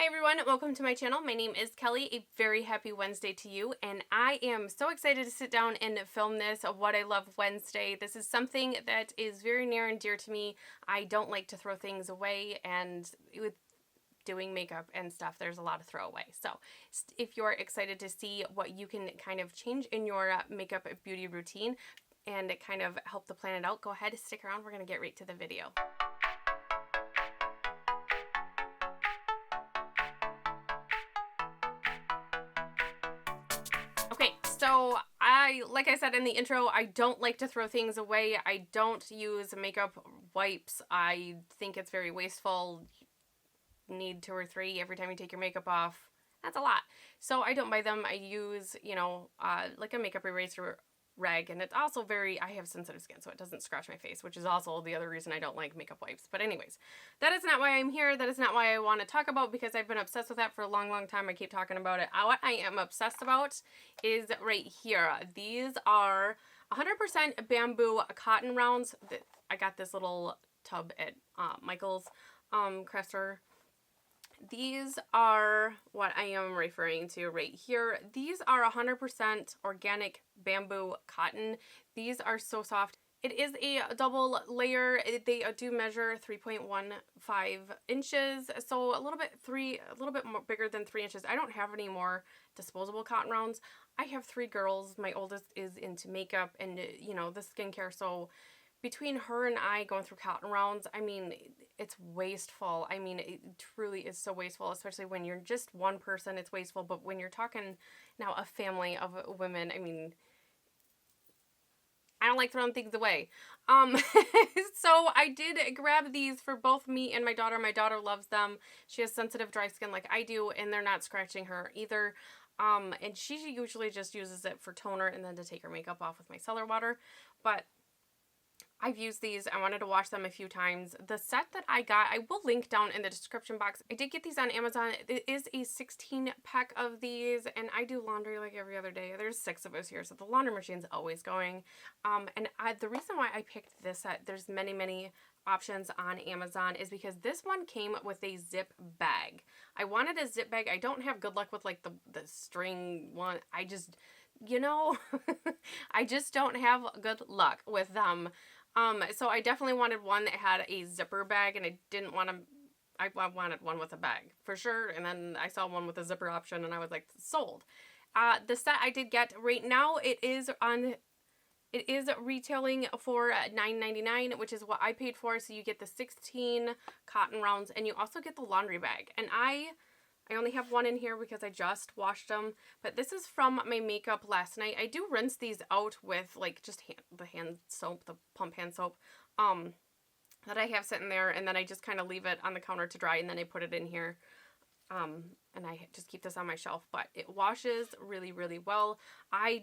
everyone, welcome to my channel. My name is Kelly. A very happy Wednesday to you, and I am so excited to sit down and film this What I Love Wednesday. This is something that is very near and dear to me. I don't like to throw things away, and with doing makeup and stuff, there's a lot of throwaway. So if you're excited to see what you can kind of change in your makeup beauty routine and kind of help to plan it out, go ahead, stick around. We're going to get right to the video. So like I said in the intro, I don't like to throw things away. I don't use makeup wipes. I think it's very wasteful. You need 2 or 3 every time you take your makeup off. That's a lot. So I don't buy them. I use, like a makeup eraser rag, and it's also I have sensitive skin, so it doesn't scratch my face, which is also the other reason I don't like makeup wipes. But anyways, that is not why I'm here. That is not why I want to talk about, because I've been obsessed with that for a long time. I keep talking about it. What I am obsessed about is right here. These are 100% bamboo cotton rounds. I got this little tub at Michael's craft store. These are what I am referring to right here. These are 100% organic bamboo cotton. These are so soft. It is a double layer. They do measure 3.15 inches, so a little bit more bigger than 3 inches. I don't have any more disposable cotton rounds. I have 3 girls. My oldest is into makeup and the skincare, so between her and I going through cotton rounds, I mean, it's wasteful. I mean, it truly is so wasteful, especially when you're just one person, it's wasteful. But when you're talking now a family of women, I mean, I don't like throwing things away. So I did grab these for both me and my daughter. My daughter loves them. She has sensitive dry skin like I do, and they're not scratching her either. And she usually just uses it for toner and then to take her makeup off with micellar water. But I've used these. I wanted to wash them a few times. The set that I got, I will link down in the description box. I did get these on Amazon. It is a 16 pack of these, and I do laundry like every other day. There's 6 of us here, so the laundry machine's always going. The reason why I picked this set, there's many options on Amazon, is because this one came with a zip bag. I wanted a zip bag. I don't have good luck with like the string one. I just, I just don't have good luck with them. So I definitely wanted one that had a zipper bag, and I wanted one with a bag for sure. And then I saw one with a zipper option, and I was like, sold. The set I did get right now, it is retailing for $9.99, which is what I paid for. So you get the 16 cotton rounds, and you also get the laundry bag. And I only have one in here because I just washed them, but this is from my makeup last night. I do rinse these out with like just the hand soap, the pump hand soap, that I have sitting there, and then I just kind of leave it on the counter to dry, and then I put it in here, and I just keep this on my shelf. But it washes really well. I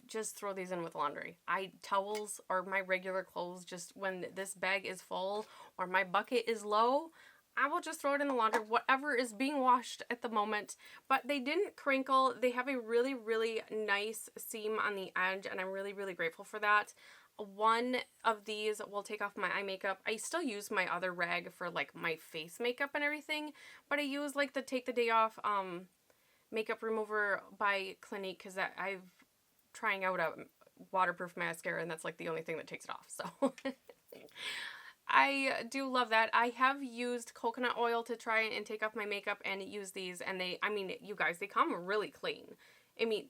just throw these in with laundry. Towels or my regular clothes, just when this bag is full or my bucket is low, I will just throw it in the laundry, whatever is being washed at the moment. But they didn't crinkle. They have a really nice seam on the edge, and I'm really grateful for that. One of these will take off my eye makeup. I still use my other rag for like my face makeup and everything, but I use like the Take the Day Off makeup remover by Clinique, because I'm trying out a waterproof mascara, and that's like the only thing that takes it off. So I do love that. I have used coconut oil to try and take off my makeup and use these, and you guys, they come really clean. I mean,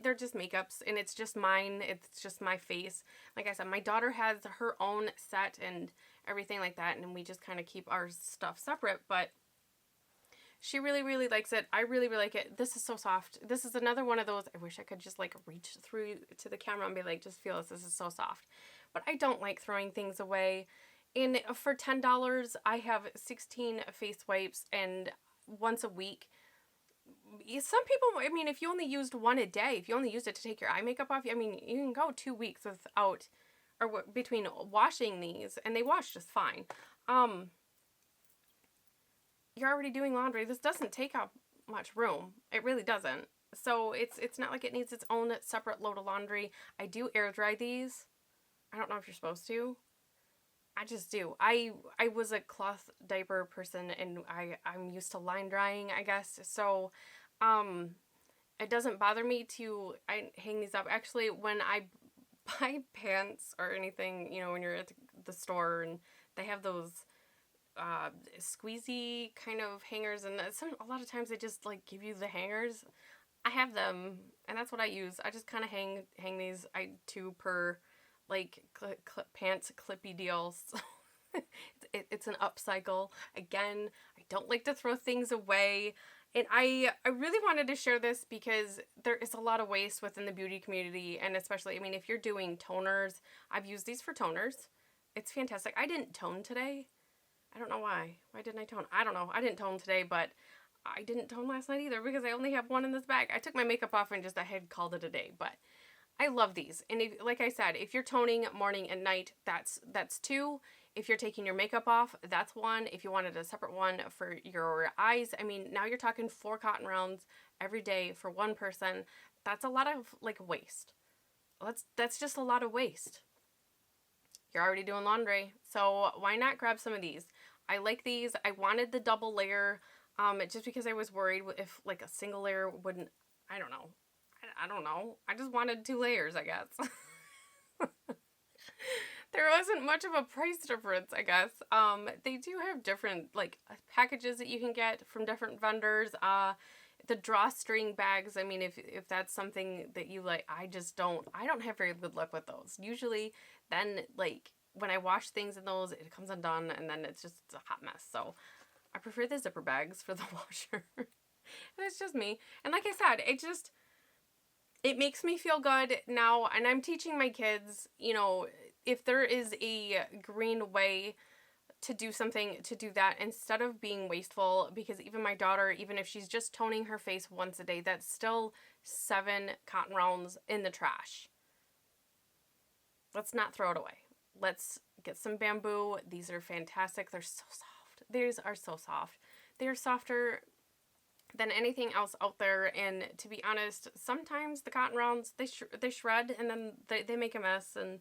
they're just makeups, and it's just mine. It's just my face. Like I said, my daughter has her own set and everything like that, and we just kind of keep our stuff separate, but she really likes it. I really like it. This is so soft. This is another one of those, I wish I could just like reach through to the camera and be like, just feel this. This is so soft. But I don't like throwing things away. And for $10, I have 16 face wipes, and once a week. Some people, I mean, if you only used one a day, if you only used it to take your eye makeup off, I mean, you can go 2 weeks without, or between washing these, and they wash just fine. You're already doing laundry. This doesn't take up much room. It really doesn't. So it's not like it needs its own separate load of laundry. I do air dry these. I don't know if you're supposed to. I just do. I was a cloth diaper person, and I'm used to line drying, I guess. So, it doesn't bother me to hang these up. Actually, when I buy pants or anything, you know, when you're at the store and they have those squeezy kind of hangers, and a lot of times they just like give you the hangers. I have them, and that's what I use. I just kind of hang these. I 2 per like pants clippy deals. It's an upcycle. Again, I don't like to throw things away. And I really wanted to share this because there is a lot of waste within the beauty community, and especially, I mean, if you're doing toners, I've used these for toners. It's fantastic. I didn't tone today. I don't know why. Why didn't I tone? I don't know. I didn't tone today, but I didn't tone last night either because I only have one in this bag. I took my makeup off and I had called it a day, but I love these. And if, like I said, if you're toning morning and night, that's 2. If you're taking your makeup off, that's 1. If you wanted a separate one for your eyes, I mean, now you're talking 4 cotton rounds every day for one person. That's a lot of like waste. That's just a lot of waste. You're already doing laundry, so why not grab some of these? I like these. I wanted the double layer, just because I was worried if like a single layer wouldn't, I don't know. I don't know. I just wanted 2 layers, I guess. There wasn't much of a price difference, I guess. They do have different like packages that you can get from different vendors. The drawstring bags, I mean, if that's something that you like, I don't have very good luck with those. Usually then like when I wash things in those, it comes undone and then it's a hot mess. So I prefer the zipper bags for the washer. And it's just me. And like I said, it makes me feel good now, and I'm teaching my kids, you know, if there is a green way to do something, to do that instead of being wasteful, because even my daughter, even if she's just toning her face once a day, that's still 7 cotton rounds in the trash. Let's not throw it away. Let's get some bamboo. These are fantastic. They're so soft. These are so soft. They're softer than anything else out there, and to be honest, sometimes the cotton rounds, they shred and then they make a mess, and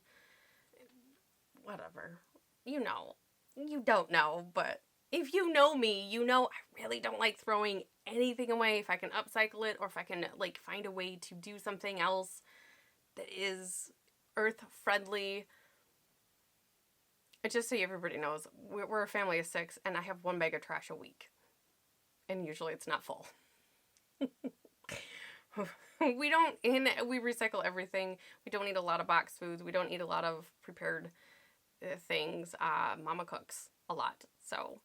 whatever. You know. You don't know, but if you know me, you know I really don't like throwing anything away. If I can upcycle it, or if I can like find a way to do something else that is earth friendly. Just so everybody knows, we're a family of 6, and I have 1 bag of trash a week. And usually it's not full. We recycle everything. We don't eat a lot of boxed foods. We don't eat a lot of prepared things. Mama cooks a lot. So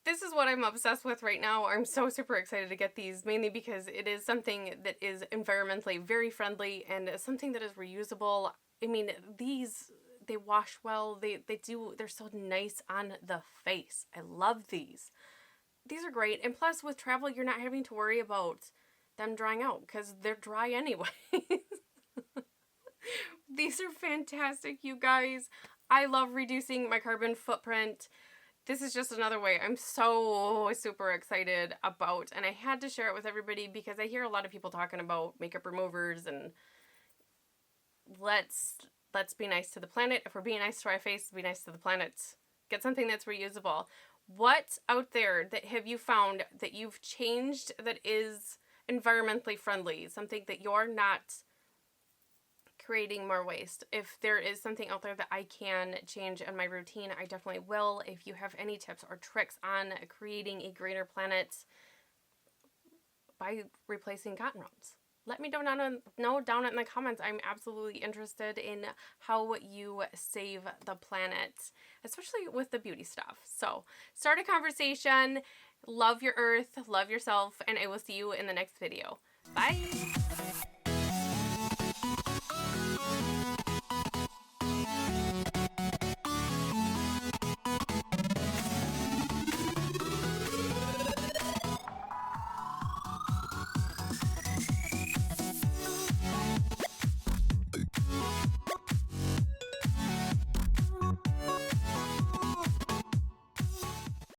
this is what I'm obsessed with right now. I'm so super excited to get these, mainly because it is something that is environmentally very friendly and something that is reusable. I mean, these, they wash well. They're so nice on the face. I love these. These are great. And plus with travel, you're not having to worry about them drying out because they're dry anyway. These are fantastic, you guys. I love reducing my carbon footprint. This is just another way I'm so super excited about, and I had to share it with everybody because I hear a lot of people talking about makeup removers and let's be nice to the planet. If we're being nice to our face, be nice to the planet. Get something that's reusable. What out there that have you found that you've changed that is environmentally friendly? Something that you're not creating more waste. If there is something out there that I can change in my routine, I definitely will. If you have any tips or tricks on creating a greener planet by replacing cotton rounds, let me know down in the comments. I'm absolutely interested in how you save the planet, especially with the beauty stuff. So start a conversation, love your earth, love yourself, and I will see you in the next video. Bye!